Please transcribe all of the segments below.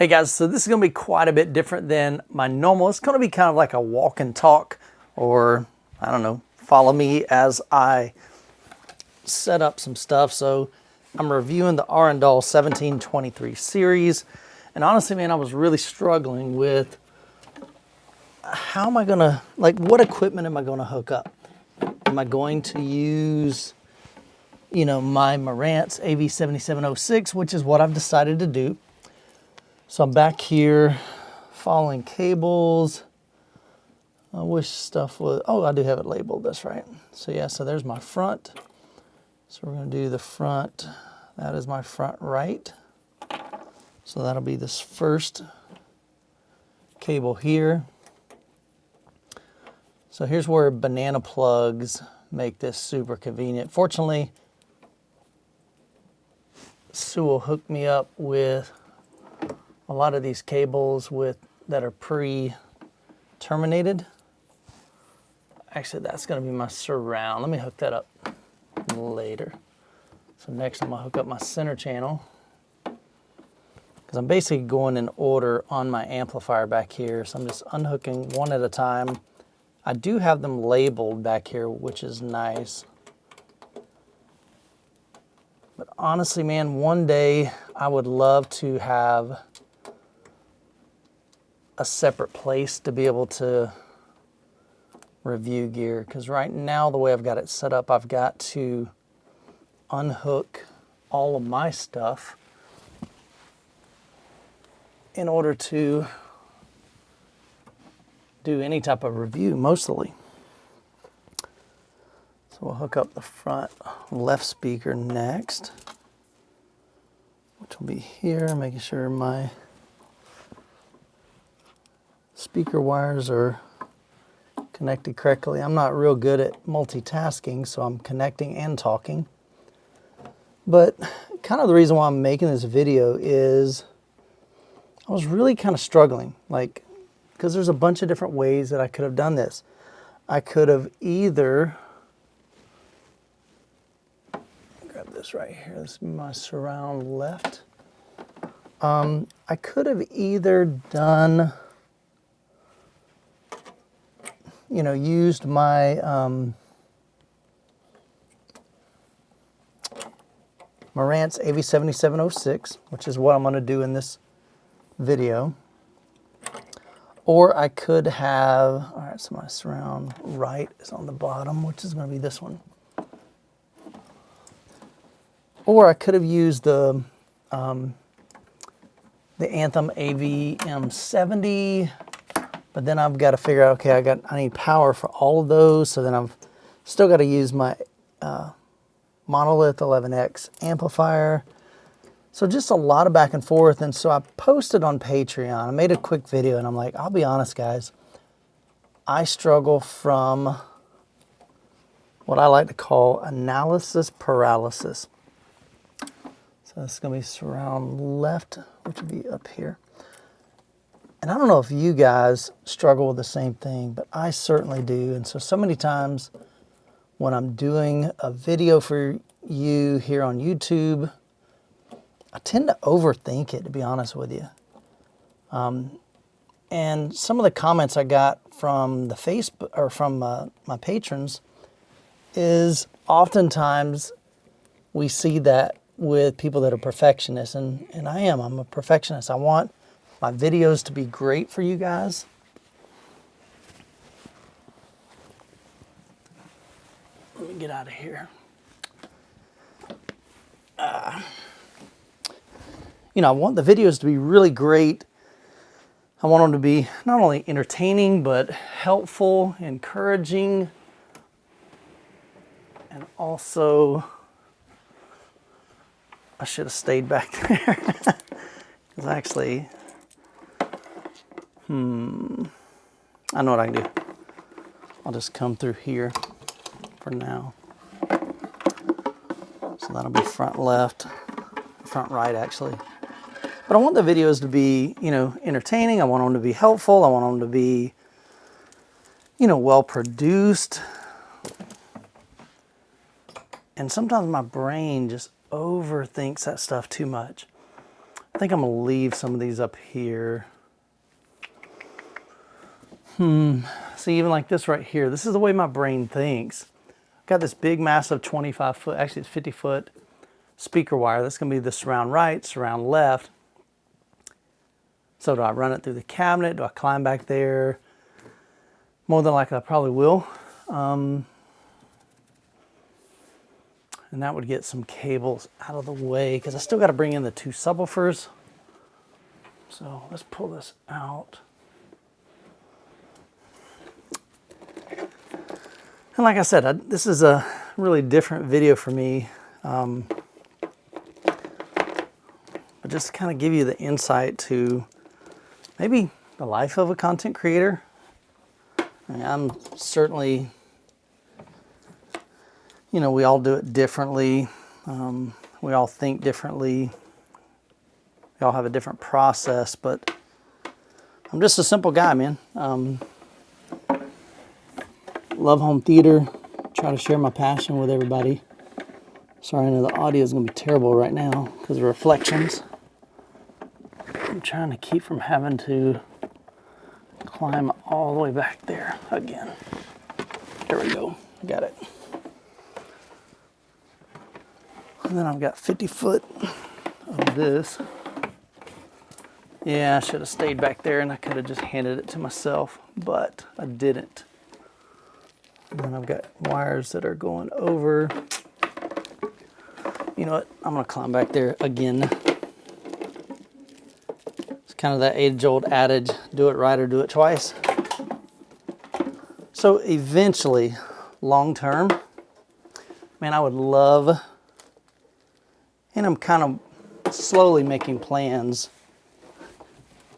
Hey guys, so this is going to be quite a bit different than my normal. It's going to be kind of like a walk and talk, or I don't know, follow me as I set up some stuff. So I'm reviewing the Arendal 1723 series. And honestly, man, I was really struggling with how am I going to, like, what equipment am I going to hook up? Am I going to use, you know, my Marantz AV7706, which is what I've decided to do. So I'm back here following cables. I wish stuff was, oh, I do have it labeled, that's right. So yeah, so there's my front. So we're gonna do the front. That is my front right. So that'll be this first cable here. So here's where banana plugs make this super convenient. Fortunately, Sue will hook me up with a lot of these cables that are pre-terminated. Actually, that's gonna be my surround. Let me hook that up later. So next I'm gonna hook up my center channel, because I'm basically going in order on my amplifier back here. So I'm just unhooking one at a time. I do have them labeled back here, which is nice. But honestly, man, one day I would love to have a separate place to be able to review gear, because right now the way I've got it set up, I've got to unhook all of my stuff in order to do any type of review, mostly. So we'll hook up the front left speaker next, which will be here, making sure my speaker wires are connected correctly. I'm not real good at multitasking, so I'm connecting and talking. But kind of the reason why I'm making this video is I was really kind of struggling, like, because there's a bunch of different ways that I could have done this. I could have either, grab this right here, this is my surround left. I could have either done, you know, used my Marantz AV7706, which is what I'm going to do in this video. Or I could have, all right, so my surround right is on the bottom, which is going to be this one. Or I could have used the Anthem AVM70, but then I've got to figure out, okay, I need power for all of those, so then I've still got to use my Monolith 11X amplifier. So just a lot of back and forth, and so I posted on Patreon. I made a quick video, and I'm like, I'll be honest, guys, I struggle from what I like to call analysis paralysis. So this is going to be surround left, which will be up here. And I don't know if you guys struggle with the same thing, but I certainly do. And so many times when I'm doing a video for you here on YouTube, I tend to overthink it, to be honest with you. And some of the comments I got from the Facebook, or from my patrons, is oftentimes we see that with people that are perfectionists, and I'm a perfectionist. I want my videos to be great for you guys. Let me get out of here. You know, I want the videos to be really great. I want them to be not only entertaining, but helpful, encouraging, and also, I should have stayed back there. Because actually, I know what I can do. I'll just come through here for now. So that'll be front left, front right actually. But I want the videos to be, you know, entertaining. I want them to be helpful. I want them to be, you know, well produced. And sometimes my brain just overthinks that stuff too much. I think I'm gonna leave some of these up here. See, even like this right here, this is the way my brain thinks. I've got this big, massive 25 foot, actually it's 50 foot speaker wire. That's gonna be the surround right, surround left. So do I run it through the cabinet? Do I climb back there? More than likely I probably will. And that would get some cables out of the way because I still got to bring in the 2 subwoofers. So let's pull this out. And like I said, this is a really different video for me. But just to kind of give you the insight to maybe the life of a content creator. I mean, I'm certainly, you know, we all do it differently. We all think differently. We all have a different process, but I'm just a simple guy, man. Love home theater. Try to share my passion with everybody. Sorry, I know the audio is going to be terrible right now because of reflections. I'm trying to keep from having to climb all the way back there again. There we go. I got it. And then I've got 50 foot of this. Yeah, I should have stayed back there and I could have just handed it to myself, but I didn't. And then I've got wires that are going over. You know what? I'm going to climb back there again. It's kind of that age-old adage, do it right or do it twice. So eventually, long term, man, I would love, and I'm kind of slowly making plans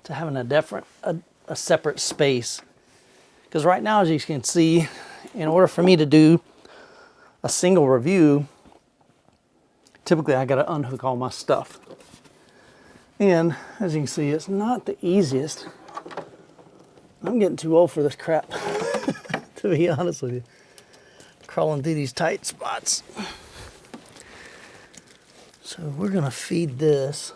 to having a separate space. Because right now, as you can see, in order for me to do a single review, typically I got to unhook all my stuff. And as you can see, it's not the easiest. I'm getting too old for this crap, to be honest with you. Crawling through these tight spots. So we're gonna feed this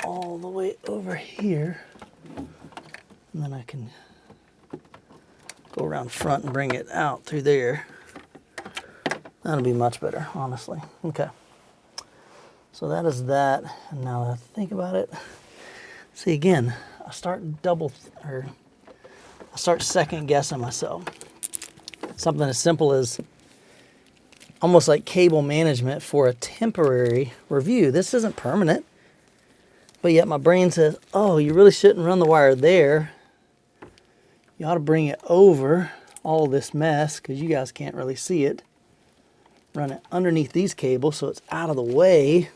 all the way over here. And then I can go around front and bring it out through there. That'll be much better, honestly. Okay. So that is that. And now that I think about it, see again, I start second guessing myself. Something as simple as almost like cable management for a temporary review. This isn't permanent, but yet my brain says, oh, you really shouldn't run the wire there. You ought to bring it over all this mess because you guys can't really see it. Run it underneath these cables so it's out of the way.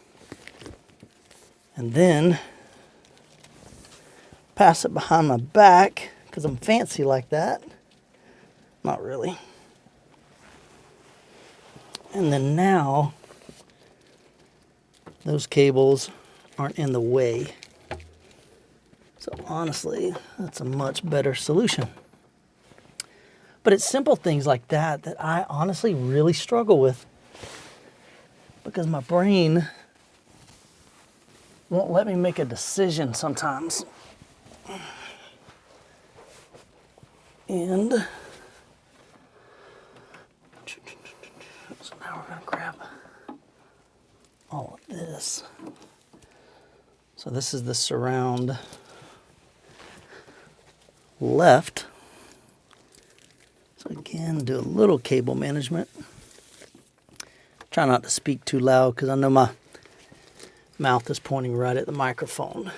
And then pass it behind my back because I'm fancy like that. Not really. And then now those cables aren't in the way. So honestly, that's a much better solution. But it's simple things like that that I honestly really struggle with because my brain won't let me make a decision sometimes. And so now we're going to grab all of this. So this is the surround left. So again, do a little cable management. Try not to speak too loud because I know my mouth is pointing right at the microphone.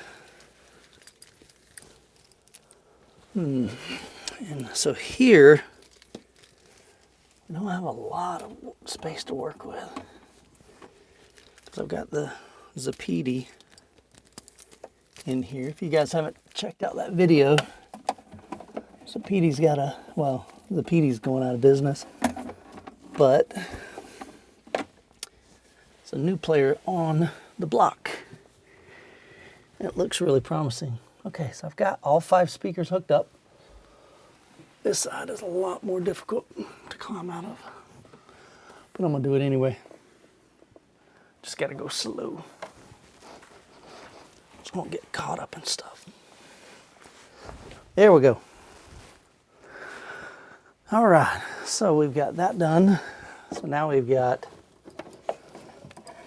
And so here, I don't have a lot of space to work with. So I've got the Zapedi in here. If you guys haven't checked out that video, Zapedi's got Zapedi's going out of business, but it's a new player on the block. It looks really promising. Okay, so I've got all 5 speakers hooked up. This side is a lot more difficult to climb out of, but I'm gonna do it anyway. Just gotta go slow. Just won't get caught up in stuff. There we go. All right, so we've got that done. So now we've got,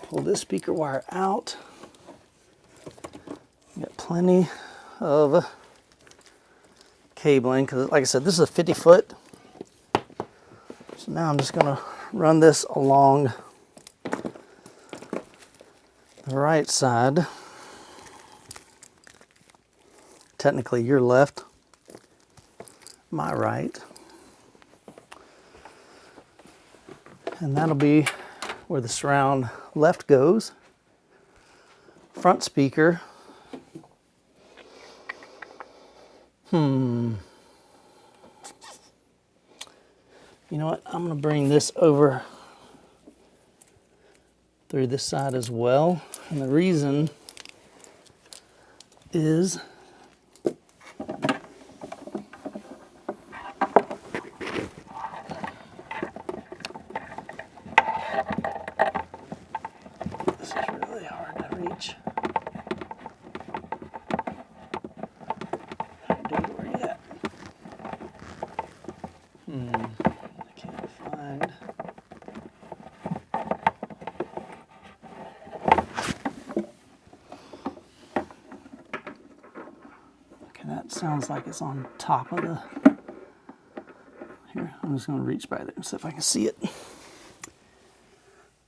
pull this speaker wire out. Got plenty of cabling, because like I said, this is a 50 foot. So now I'm just gonna run this along the right side. Technically your left, my right. And that'll be where the surround left goes. Front speaker. You know what? I'm going to bring this over through this side as well. And the reason is this is really hard to reach. Dude, where you at? I can't find. Okay, that sounds like it's on top of the. Here, I'm just going to reach by there and see if I can see it.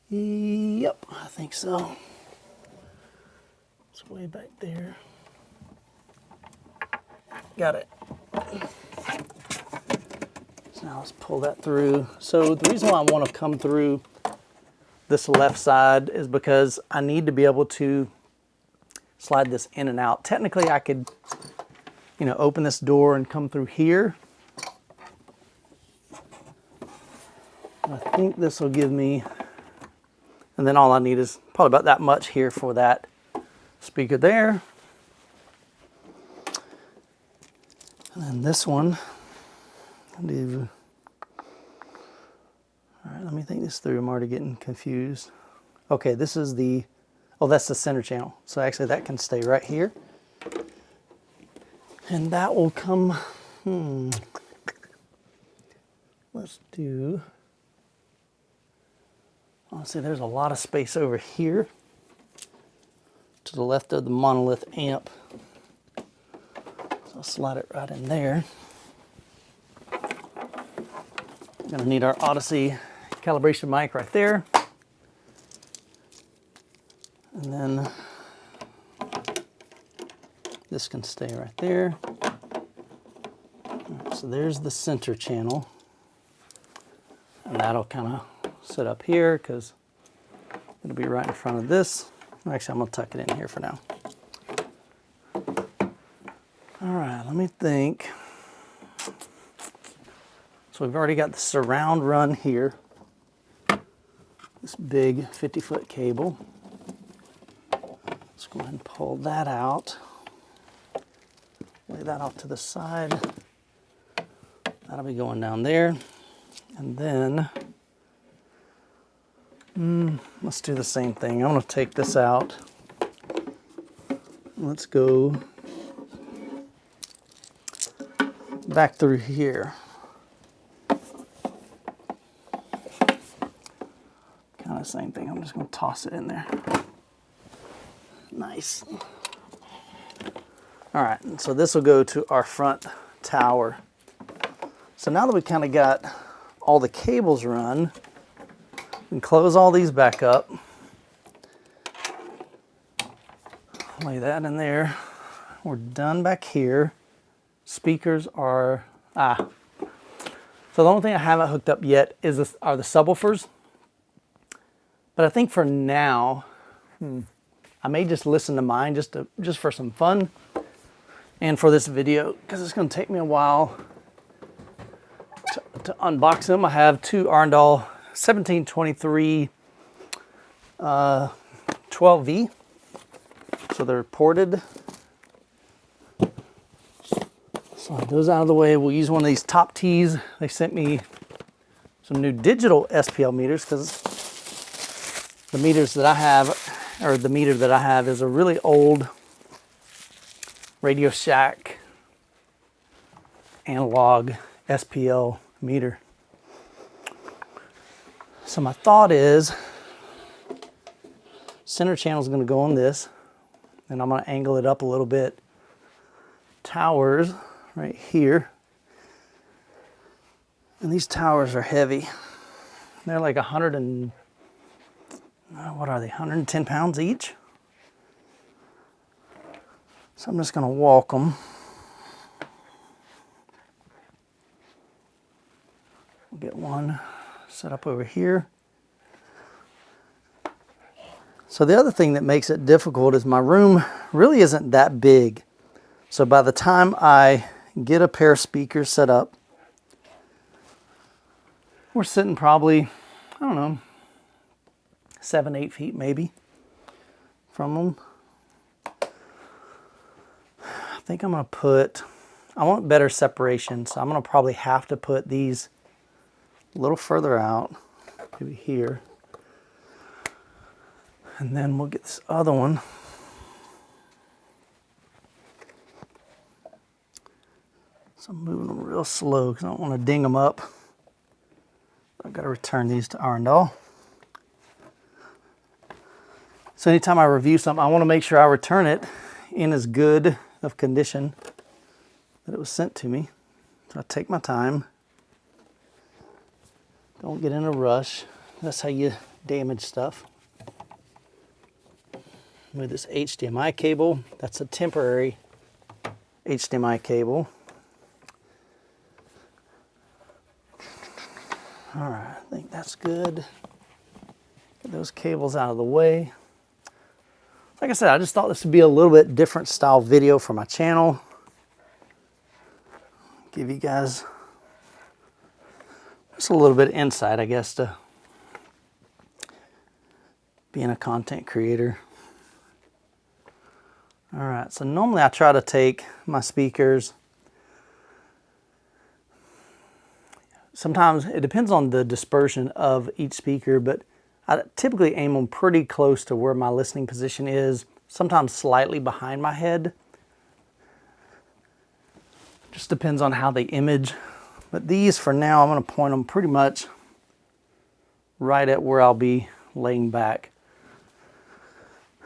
Yep, I think so. It's way back there. Got it. So now let's pull that through. So the reason why I want to come through this left side is because I need to be able to slide this in and out. Technically, I could, you know, open this door and come through here. I think this will give me, and then all I need is probably about that much here for that speaker there. And then this one, all right, let me think this through. I'm already getting confused. Okay, this is the, oh, that's the center channel. So actually that can stay right here. And that will come, let's do, honestly, there's a lot of space over here to the left of the monolith amp. So I'll slide it right in there. We're gonna need our Odyssey calibration mic right there. And then this can stay right there. Right, so there's the center channel. And that'll kind of sit up here because it'll be right in front of this. Actually, I'm gonna tuck it in here for now. All right, let me think. So we've already got the surround run here. This big 50-foot cable. Let's go ahead and pull that out. Lay that off to the side. That'll be going down there. And then, let's do the same thing. I'm gonna take this out. Let's go back through here. Kind of same thing. I'm just gonna toss it in there. Nice. All right, and so this will go to our front tower. So now that we kind of got all the cables run, we can close all these back up. Lay that in there. We're done back here. Speakers are, so the only thing I haven't hooked up yet is are the subwoofers. But I think for now, I may just listen to mine just for some fun and for this video, because it's going to take me a while to unbox them. I have two Arendal 1723 12V, so they're ported. Slide those out of the way. We'll use one of these top tees. They sent me some new digital SPL meters because the meters that I have, or the meter that I have, is a really old Radio Shack analog SPL meter. So my thought is, center channel is going to go on this, and I'm going to angle it up a little bit. Towers right here, and these towers are heavy. They're like 100 and what are they, 110 pounds each? So I'm just going to walk them. We'll get one set up over here. So the other thing that makes it difficult is my room really isn't that big. So by the time I get a pair of speakers set up, we're sitting probably, I don't know, 7-8 feet maybe from them. I think I'm going to put, I want better separation, so I'm going to probably have to put these a little further out, maybe here. And then we'll get this other one. So I'm moving them real slow because I don't want to ding them up. I've got to return these to Arendal. So anytime I review something, I want to make sure I return it in as good of condition that it was sent to me. So I take my time. Don't get in a rush. That's how you damage stuff. With this HDMI cable, that's a temporary HDMI cable. All right, I think that's good. Get those cables out of the way. Like I said, I just thought this would be a little bit different style video for my channel. Give you guys just a little bit of insight, I guess, to being a content creator. All right, so normally I try to take my speakers. Sometimes it depends on the dispersion of each speaker, but I typically aim them pretty close to where my listening position is, sometimes slightly behind my head. Just depends on how they image. But these, for now, I'm going to point them pretty much right at where I'll be laying back.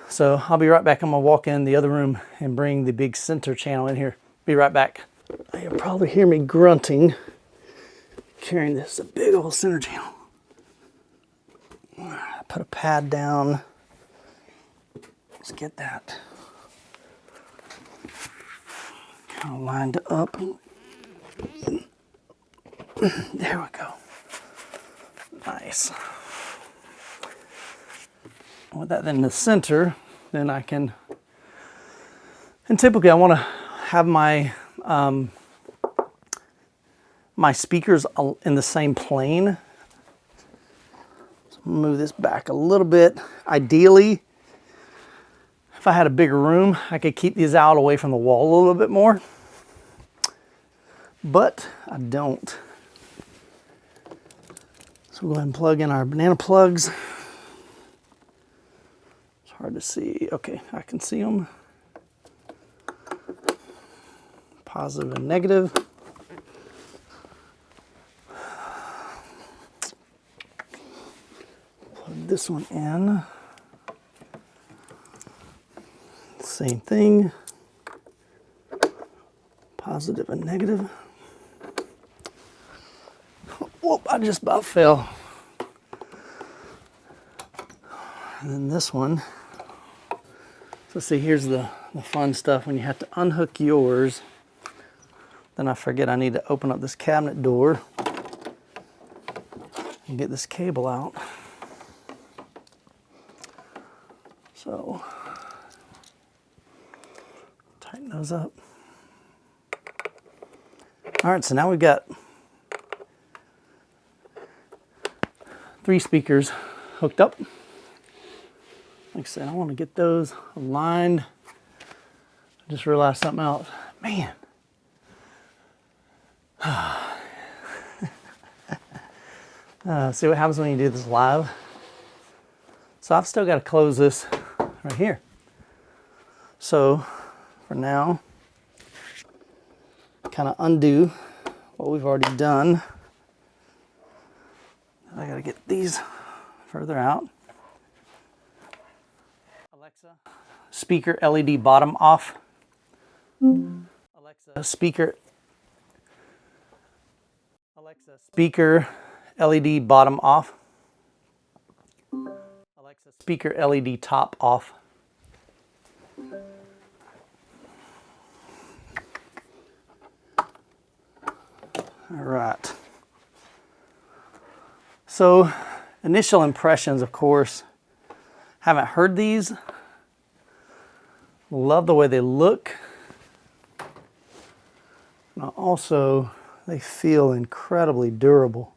So I'll be right back. I'm going to walk in the other room and bring the big center channel in here. Be right back. You'll probably hear me grunting, carrying this big old center channel. Put a pad down. Let's get that kind of lined up. There we go. Nice. With that in the center, then I can, and typically I want to have my my speakers in the same plane. So move this back a little bit. Ideally, if I had a bigger room, I could keep these out away from the wall a little bit more, but I don't. So we'll go ahead and plug in our banana plugs. It's hard to see. Okay, I can see them. Positive and negative. Plug this one in. Same thing. Positive and negative. Whoop, I just about fell. And then this one. So see, here's the fun stuff when you have to unhook yours. Then I forget I need to open up this cabinet door and get this cable out. So tighten those up. All right, so now we've got 3 speakers hooked up. Like I said, I want to get those aligned. I just realized something else. Man. See what happens when you do this live? So I've still got to close this right here. So for now, kind of undo what we've already done. I gotta get these further out. Alexa, speaker LED bottom off. Alexa, speaker LED bottom off. Alexa, speaker LED top off. All right. So, initial impressions, of course, haven't heard these. Love the way they look. Also, they feel incredibly durable.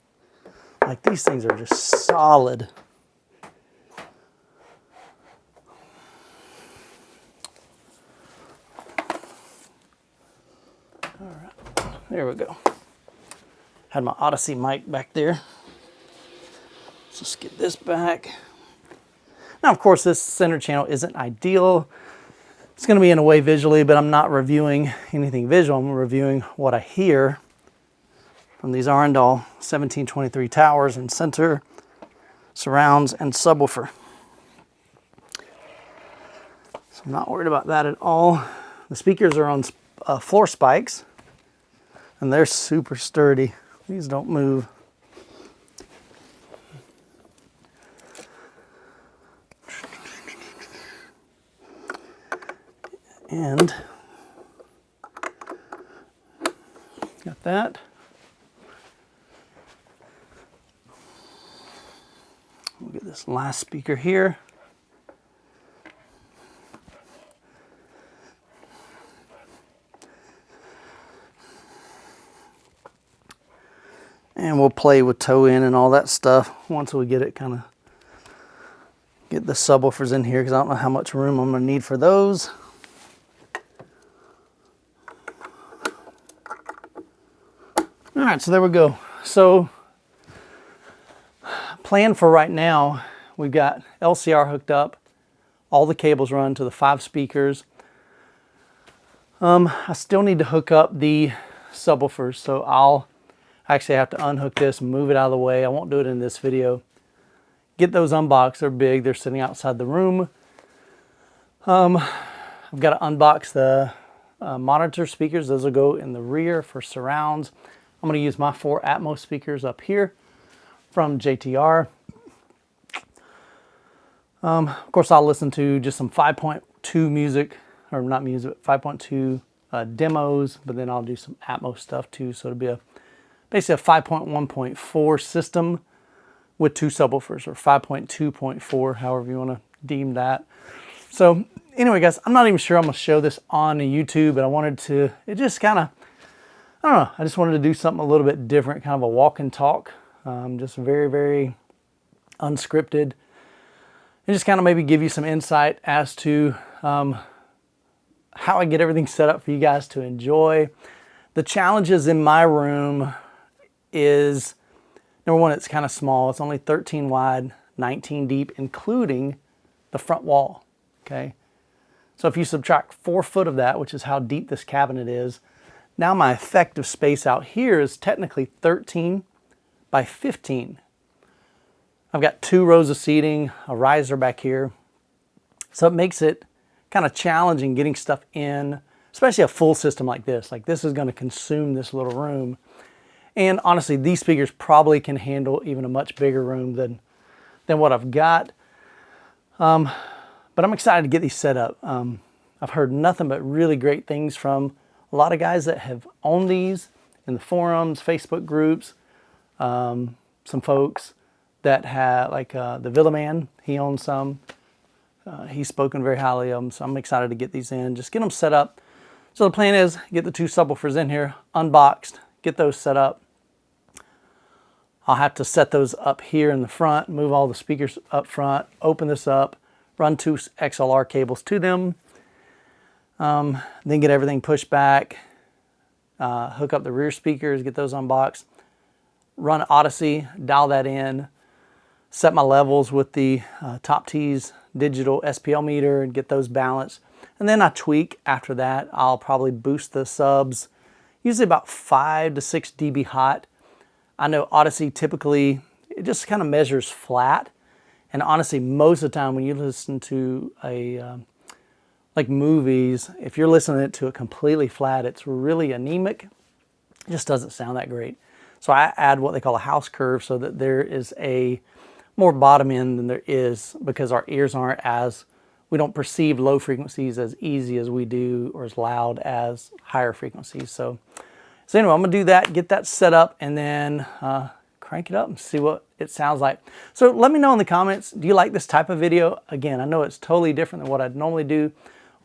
Like, these things are just solid. All right, there we go. Had my Odyssey mic back there. Let's just get this back. Now, of course, this center channel isn't ideal. It's going to be in a way visually, but I'm not reviewing anything visual. I'm reviewing what I hear from these Arendal 1723 towers and center, surrounds, and subwoofer. So I'm not worried about that at all. The speakers are on floor spikes, and they're super sturdy. These don't move. And got that. We'll get this last speaker here. And we'll play with toe in and all that stuff once we get it kind of, get the subwoofers in here, because I don't know how much room I'm going to need for those. All right, so there we go. So, plan for right now, we've got LCR hooked up. All the cables run to the 5 speakers. I still need to hook up the subwoofers, so I'll actually have to unhook this and move it out of the way. I won't do it in this video. Get those unboxed. They're big. They're sitting outside the room. I've got to unbox the monitor speakers. Those will go in the rear for surrounds. I'm going to use my 4 Atmos speakers up here from JTR. Of course, I'll listen to just some 5.2 music, or not music, 5.2 demos, but then I'll do some Atmos stuff too. So it'll be basically a 5.1.4 system with 2 subwoofers, or 5.2.4, however you want to deem that. So anyway, guys, I'm not even sure I'm going to show this on YouTube, but I wanted to, it just kind of, I don't know, I just wanted to do something a little bit different, kind of a walk and talk, just very, very unscripted, and just kind of maybe give you some insight as to how I get everything set up for you guys to enjoy. The challenges in my room is, number one, it's kind of small. It's only 13 wide, 19 deep, including the front wall, okay? So if you subtract 4 foot of that, which is how deep this cabinet is, now my effective space out here is technically 13 by 15. I've got 2 rows of seating, a riser back here. So it makes it kind of challenging getting stuff in, especially a full system like this. Like, this is going to consume this little room. And honestly, these speakers probably can handle even a much bigger room than what I've got. But I'm excited to get these set up. I've heard nothing but really great things from a lot of guys that have owned these in the forums, Facebook groups, some folks that have, like the Villa Man, he owns some. He's spoken very highly of them, so I'm excited to get these in, just get them set up. So the plan is get the 2 subwoofers in here, unboxed, get those set up. I'll have to set those up here in the front, move all the speakers up front, open this up, run 2 XLR cables to them, then get everything pushed back, hook up the rear speakers, get those unboxed, run Odyssey, dial that in, set my levels with the Top T's digital SPL meter and get those balanced. And then I tweak after that. I'll probably boost the subs, usually about 5 to 6 dB hot. I know Odyssey typically, it just kind of measures flat. And honestly, most of the time when you listen to like movies, if you're listening to it completely flat, it's really anemic. It just doesn't sound that great. So I add what they call a house curve so that there is a more bottom end than there is, because our ears aren't as, we don't perceive low frequencies as easy as we do, or as loud as higher frequencies. So anyway, I'm gonna do that, get that set up, and then crank it up and see what it sounds like. So let me know in the comments, do you like this type of video? Again, I know it's totally different than what I'd normally do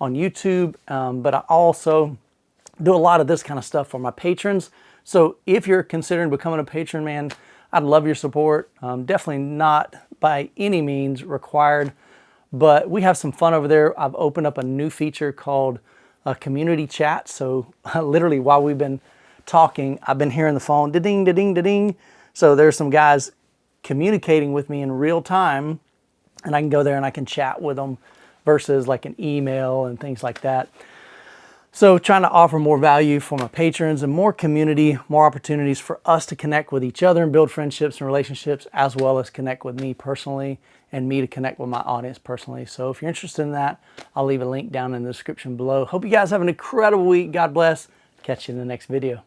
on YouTube, but I also do a lot of this kind of stuff for my patrons. So if you're considering becoming a patron, man, I'd love your support. Definitely not by any means required, but we have some fun over there. I've opened up a new feature called community chat. So literally while we've been talking, I've been hearing the phone, da-ding, da-ding, da-ding. So there's some guys communicating with me in real time, and I can go there and I can chat with them versus like an email and things like that. So trying to offer more value for my patrons and more community, more opportunities for us to connect with each other and build friendships and relationships, as well as connect with me personally and me to connect with my audience personally. So if you're interested in that, I'll leave a link down in the description below. Hope you guys have an incredible week. God bless. Catch you in the next video.